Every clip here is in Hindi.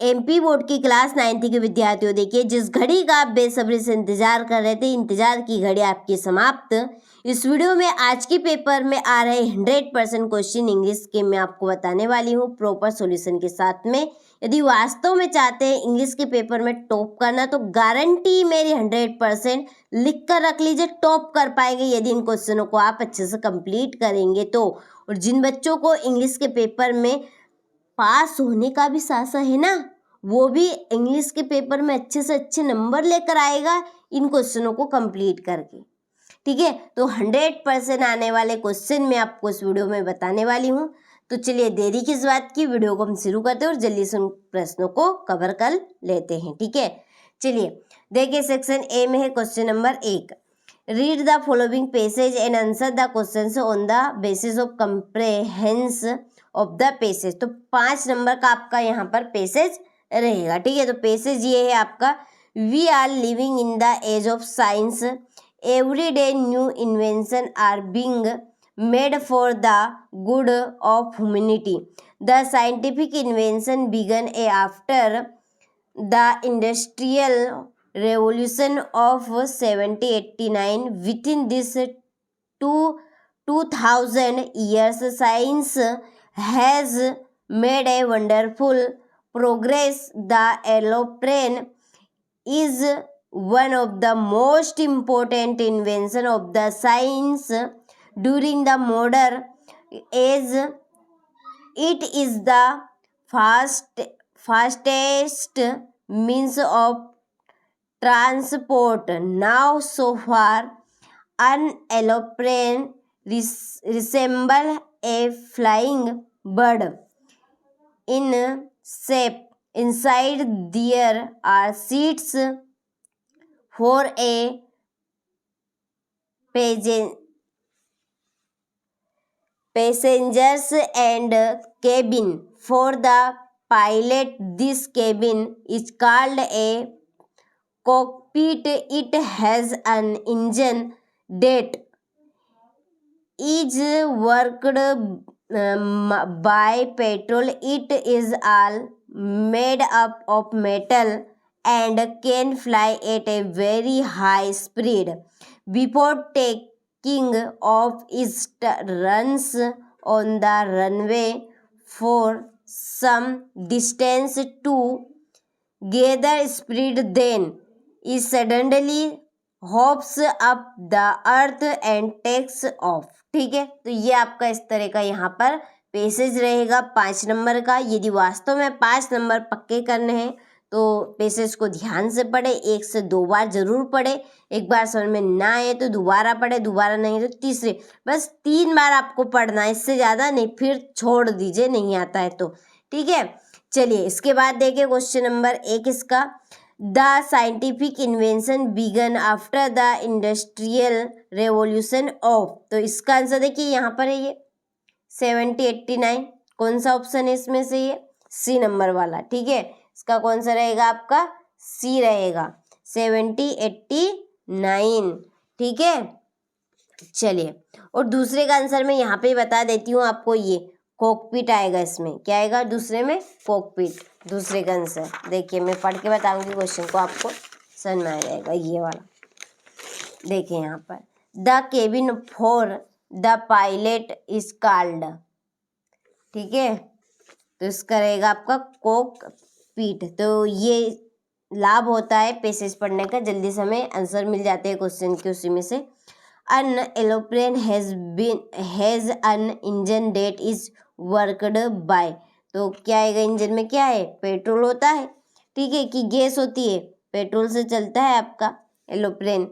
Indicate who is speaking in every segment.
Speaker 1: एमपी बोर्ड की क्लास 9th के विद्यार्थियों, देखिए जिस घड़ी का आप बेसब्री से इंतजार कर रहे थे, इंतजार की घड़ी आपकी समाप्त। इस वीडियो में आज के पेपर में आ रहे 100% क्वेश्चन इंग्लिश के मैं आपको बताने वाली हूँ प्रॉपर सॉल्यूशन के साथ में। यदि वास्तव में चाहते हैं इंग्लिश के पेपर में टॉप करना तो गारंटी मेरी 100% लिख कर रख लीजिए, टॉप कर पाएंगे यदि इन क्वेश्चनों को आप अच्छे से कंप्लीट करेंगे तो। और जिन बच्चों को इंग्लिश के पेपर में पास होने का भी सासा है ना, वो भी इंग्लिश के पेपर में अच्छे से अच्छे नंबर लेकर आएगा इन क्वेश्चनों को कंप्लीट करके। ठीक है, तो 100% आने वाले क्वेश्चन मैं आपको इस वीडियो में बताने वाली हूँ। तो चलिए देरी किस बात की, वीडियो को हम शुरू करते हैं और जल्दी से उन प्रश्नों को कवर कर लेते हैं। ठीक है, चलिए देखिए सेक्शन ए में है question number 1, read the following passage and answer the questions on the basis of comprehension of the passage. तो 5 नंबर का आपका यहाँ पर पैसेज रहेगा। ठीक है, तो पैसेज ये है आपका, we are living in the age of science, every day new invention are being made for the good of humanity, the scientific invention began after the industrial revolution of 1789. Within this 2000 years, science has made a wonderful progress. The aeroplane is one of the most important invention of the science during the modern age. It is the fastest means of transport. Now so far an aeroplane resemble a flying bird in shape. Inside there are seats for a passengers and cabin for the pilot. This cabin is called a cockpit. It has an engine that is worked by petrol. It is all made up of metal and can fly at a very high speed. Before taking off, it runs on the runway for some distance to gather speed, then it suddenly hops up the earth and takes off. ठीक है, तो ये आपका इस तरह का यहाँ पर पैसेज रहेगा 5 नंबर का। यदि वास्तव में 5 नंबर पक्के करने हैं तो पैसेज को ध्यान से पढ़े, 1 से 2 बार जरूर पढ़े, एक बार समझ में ना आए तो दोबारा पढ़े, दोबारा नहीं तो तीसरे, बस 3 बार आपको पढ़ना है, इससे ज़्यादा नहीं, फिर छोड़ दीजिए नहीं आता है तो। ठीक है, चलिए इसके बाद देखिए क्वेश्चन नंबर 1 इसका, the scientific invention began after the industrial revolution of. तो इसका आंसर देखिए यहाँ पर है ये 1789। कौन सा ऑप्शन है इसमें से, ये सी नंबर वाला। ठीक है, इसका कौन सा रहेगा आपका, सी रहेगा 1789। ठीक है, चलिए और दूसरे का आंसर मैं यहाँ पे बता देती हूँ आपको, ये कॉकपिट आएगा। इसमें क्या आएगा दूसरे में, कॉकपिट। दूसरे का आंसर देखिए मैं पढ़ के बताऊंगी क्वेश्चन को, आपको समझ में आ जाएगा। ये वाला देखिए यहाँ पर, the cabin for the pilot is called. ठीक है, तो इसका रहेगा आपका कॉकपिट। तो ये लाभ होता है पैसेज पढ़ने का, जल्दी से हमें आंसर मिल जाते हैं क्वेश्चन के उसी में से। An aeroplane has an engine that is worked by। तो क्या आएगा, इंजन में क्या है, पेट्रोल होता है। ठीक है, कि गैस होती है, पेट्रोल से चलता है आपका एरोप्लेन,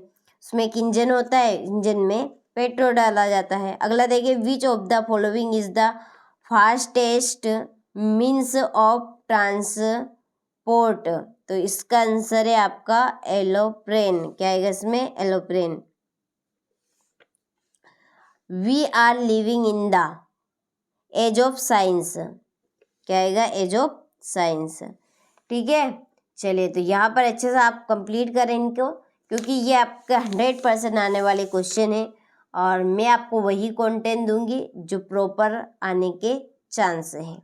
Speaker 1: उसमें एक इंजन होता है, इंजन में पेट्रोल डाला जाता है। अगला देखिए, which of the following is the fastest means of transport. तो इसका आंसर है आपका एरोप्लेन। क्या आएगा इसमें, aeroplane. We are living in the age of science. क्या आएगा, एज ऑफ साइंस। ठीक है, चलिए तो यहाँ पर अच्छे से आप कंप्लीट करें इनको, क्योंकि ये आपका 100% आने वाले क्वेश्चन है और मैं आपको वही कंटेंट दूंगी जो प्रॉपर आने के चांस हैं।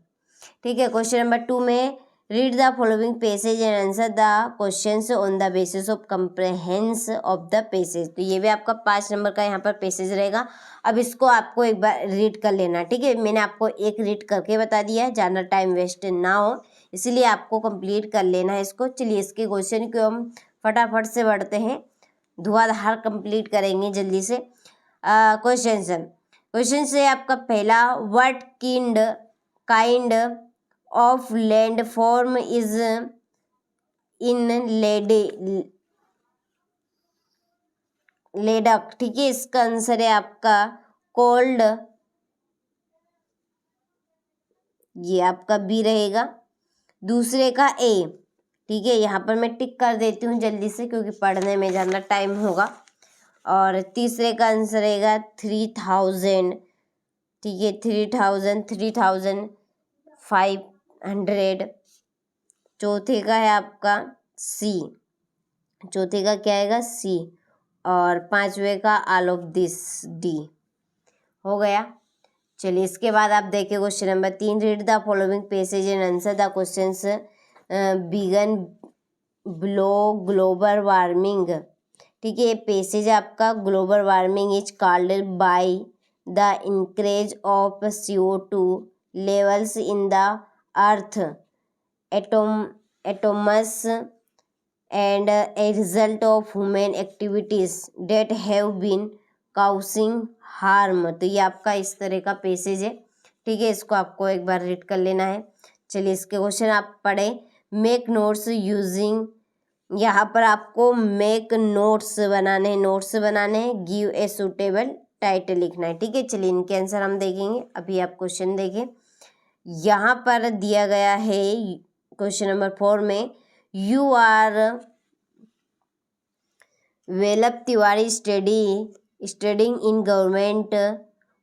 Speaker 1: ठीक है, क्वेश्चन नंबर 2 में read the following passage and answer the questions on the basis of comprehension of the passage. तो ये भी आपका 5 नंबर का यहाँ पर पैसेज रहेगा। अब इसको आपको एक बार रीड कर लेना, ठीक है। मैंने आपको एक रीड करके बता दिया है, ज़्यादा टाइम वेस्ट ना हो, इसीलिए आपको कंप्लीट कर लेना है इसको। चलिए इसके क्वेश्चन को हम फटाफट से बढ़ते हैं, धुआंधार कंप्लीट करेंगे जल्दी से। क्वेश्चन से आपका पहला, what kind of landform is in Ladakh, ठीक है। इसका आंसर है आपका कोल्ड, ये आपका बी रहेगा। दूसरे का ए, ठीक है, यहाँ पर मैं टिक कर देती हूँ जल्दी से क्योंकि पढ़ने में ज़्यादा टाइम होगा। और तीसरे का आंसर रहेगा 3000, ठीक है, 3500। चौथे का है आपका सी, चौथे का क्या आएगा सी। और पांचवे का ऑल ऑफ दिस डी। हो गया। चलिए इसके बाद आप देखिए question number 3, read the following passage and answer the questions given below global warming, ठीक है। ये पैसेज आपका global warming is caused by the increase of CO2 levels in the earth atoms and a result of human activities that have been causing harm। तो ये आपका इस तरह का पैसेज है, ठीक है। इसको आपको एक बार रीड कर लेना है। चलिए इसके क्वेश्चन आप पढ़े। मेक नोट्स यूजिंग, यहाँ पर आपको मेक नोट्स बनाने हैं, गिव ए सुटेबल टाइटल लिखना है, ठीक है। चलिए इनके आंसर हम देखेंगे। अभी आप क्वेश्चन देखें, यहाँ पर दिया गया है क्वेश्चन नंबर 4 में, You are Velap Tiwari studying in government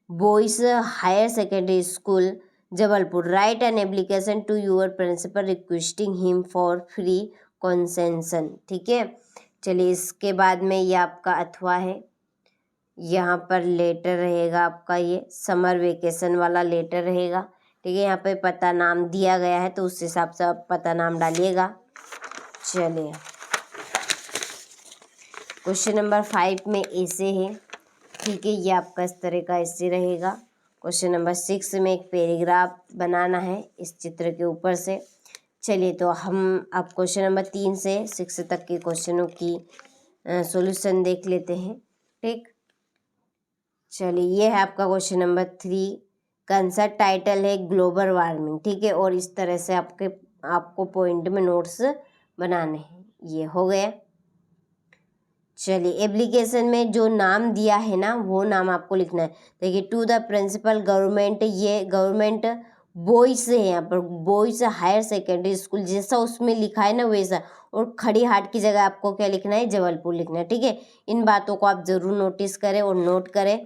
Speaker 1: boys higher secondary school Jabalpur. Write an application to your principal requesting him for free concession, ठीक है। चलिए इसके बाद में ये आपका अथवा है, यहाँ पर लेटर रहेगा आपका, ये समर वेकेशन वाला लेटर रहेगा, ठीक है। यहाँ पे पता नाम दिया गया है तो उस हिसाब से आप पता नाम डालिएगा। चलिए क्वेश्चन नंबर 5 में ऐसे है, ठीक है, ये आपका इस तरह का ऐसे रहेगा। क्वेश्चन नंबर 6 में एक पैराग्राफ बनाना है इस चित्र के ऊपर से। चलिए तो हम अब क्वेश्चन नंबर 3 से 6 तक के क्वेश्चनों की सॉल्यूशन देख लेते हैं, ठीक। चलिए ये है आपका क्वेश्चन नंबर 3 का आंसर, टाइटल है ग्लोबल वार्मिंग, ठीक है। और इस तरह से आपको पॉइंट में नोट्स बनाने हैं। ये हो गया। चलिए एप्लीकेशन में जो नाम दिया है ना वो नाम आपको लिखना है। देखिए टू द प्रिंसिपल गवर्नमेंट, ये गवर्नमेंट बॉयज़ है, यहाँ पर बॉयज़ हायर सेकेंडरी स्कूल जैसा उसमें लिखा है ना वैसा। और खड़ी हाट की जगह आपको क्या लिखना है, जबलपुर लिखना है, ठीक है। इन बातों को आप ज़रूर नोटिस करें और नोट करें,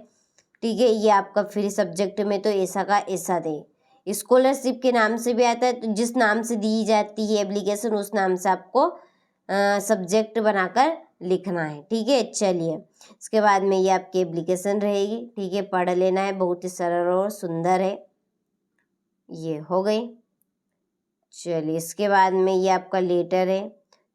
Speaker 1: ठीक है। ये आपका फ्री सब्जेक्ट में तो ऐसा का ऐसा दे, स्कॉलरशिप के नाम से भी आता है, तो जिस नाम से दी जाती है एप्लीकेशन उस नाम से आपको सब्जेक्ट बनाकर लिखना है, ठीक है। चलिए इसके बाद में ये आपकी एप्लीकेशन रहेगी, ठीक है, पढ़ लेना है, बहुत ही सरल और सुंदर है। ये हो गई। चलिए इसके बाद में ये आपका लेटर है।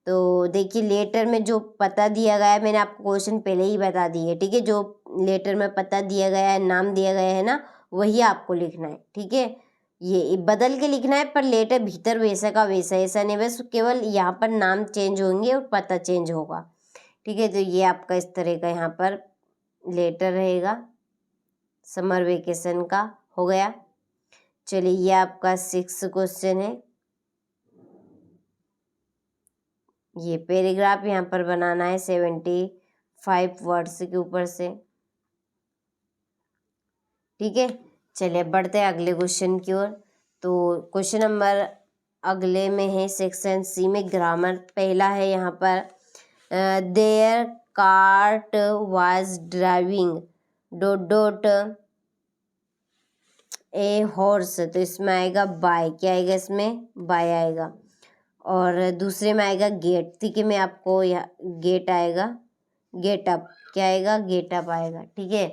Speaker 1: तो देखिए लेटर में जो पता दिया गया है, मैंने आपको क्वेश्चन पहले ही बता दी है, ठीक है। जो लेटर में पता दिया गया है, नाम दिया गया है ना, वही आपको लिखना है, ठीक है। ये बदल के लिखना है पर लेटर भीतर वैसा का वैसा, ऐसा नहीं, बस केवल यहाँ पर नाम चेंज होंगे और पता चेंज होगा, ठीक है। तो ये आपका इस तरह का यहाँ पर लेटर रहेगा समर वेकेशन का। हो गया। चलिए ये आपका 6 क्वेश्चन है। ये पैराग्राफ यहाँ पर बनाना है 75 वर्ड्स के ऊपर से, ठीक है। चलिए बढ़ते हैं अगले क्वेश्चन की ओर। तो क्वेश्चन नंबर अगले में है सेक्शन सी में ग्रामर। पहला है यहाँ पर there cart was driving dot a horse, तो इसमें आएगा बाय, क्या आएगा इसमें, बाय आएगा। और दूसरे में आएगा गेट, ठीक है। मैं आपको यहाँ गेट आएगा, गेट अप, क्या आएगा, गेट अप आएगा, ठीक है।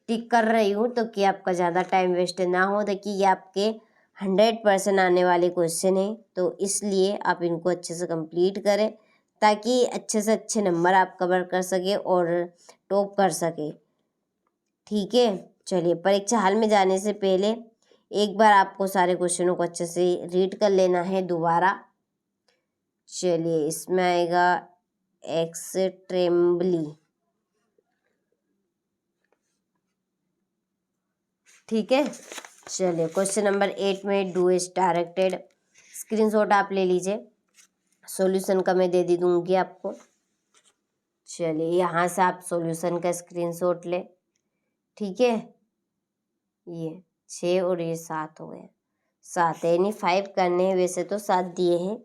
Speaker 1: टिक कर रही हूँ तो कि आपका ज़्यादा टाइम वेस्ट ना हो। देखिए ये आपके 100% आने वाले क्वेश्चन है, तो इसलिए आप इनको अच्छे से कंप्लीट करें ताकि अच्छे से अच्छे नंबर आप कवर कर सके और टॉप कर सके। ठीक है, चलिए परीक्षा हॉल में जाने से पहले एक बार आपको सारे क्वेश्चनों को अच्छे से रीड कर लेना है दोबारा। चलिए इसमें आएगा एक्सट्रीमली, ठीक है। चलिए क्वेश्चन नंबर 8 में डू इज डायरेक्टेड, स्क्रीनशॉट आप ले लीजिए, सॉल्यूशन का मैं दे दी दूंगी आपको। चलिए यहाँ से आप सॉल्यूशन का स्क्रीनशॉट ले, ठीक है। ये 6 और ये 7 हो गए, 7 है, यानी 5 करने हैं, वैसे तो 7 दिए हैं,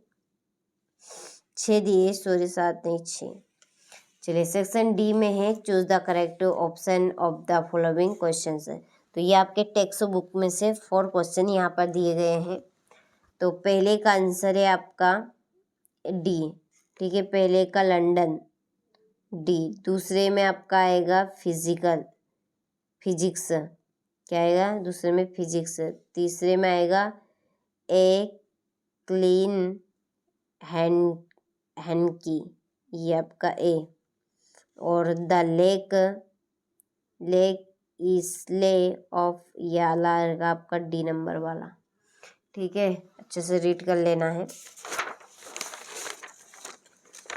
Speaker 1: 6 दिए, सॉरी 7 नहीं 6। चलिए सेक्शन डी में है choose the correct option of the following question है। तो ये आपके टेक्स्ट बुक में से 4 क्वेश्चन यहाँ पर दिए गए हैं। तो पहले का आंसर है आपका डी, ठीक है, पहले का लंदन डी, दूसरे में आपका आएगा फिजिक्स, क्या आएगा दूसरे में फिजिक्स, तीसरे में आएगा ए क्लीन हैंकी, ये आपका ए, और द लेक इसले ऑफ याला आपका डी नंबर वाला, ठीक है। अच्छे से रीड कर लेना है।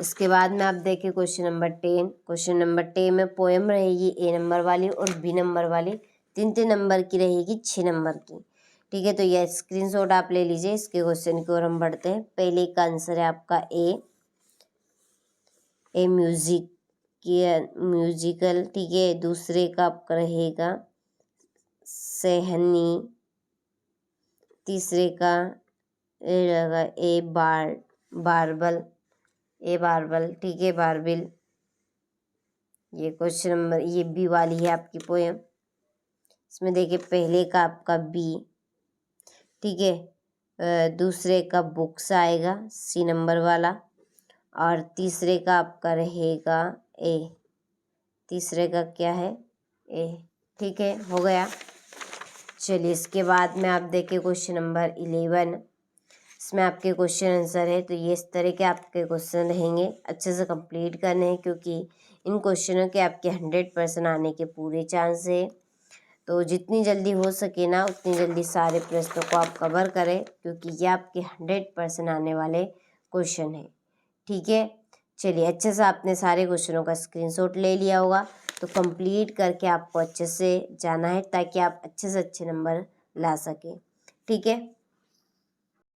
Speaker 1: इसके बाद में आप देखिए क्वेश्चन नंबर 10। क्वेश्चन नंबर 10 में पोएम रहेगी ए नंबर वाली और बी नंबर वाली, 3 नंबर की रहेगी, 6 नंबर की, ठीक है। तो ये स्क्रीनशॉट आप ले लीजिए। इसके क्वेश्चन की ओर हम बढ़ते हैं। पहले का आंसर है आपका ए म्यूजिकल, ठीक है। दूसरे का आपका रहेगा सहनी, तीसरे का रहेगा बारबल, ठीक है, बारबिल। ये क्वेश्चन नंबर, ये बी वाली है आपकी पोएम। इसमें देखिए पहले का आपका बी, ठीक है, दूसरे का बुक्स आएगा सी नंबर वाला, और तीसरे का आपका रहेगा ए, तीसरे का क्या है ए, ठीक है, हो गया। चलिए इसके बाद में आप देखिए क्वेश्चन नंबर 11। इसमें आपके क्वेश्चन आंसर है। तो ये इस तरह के आपके क्वेश्चन रहेंगे, अच्छे से कंप्लीट करने हैं क्योंकि इन क्वेश्चनों के आपके 100% आने के पूरे चांस है। तो जितनी जल्दी हो सके ना उतनी जल्दी सारे प्रश्नों को आप कवर करें क्योंकि ये आपके 100% आने वाले क्वेश्चन है, ठीक है। चलिए अच्छे से आपने सारे क्वेश्चनों का स्क्रीनशॉट ले लिया होगा, तो कंप्लीट करके आपको अच्छे से जाना है ताकि आप अच्छे से अच्छे नंबर ला सकें, ठीक है।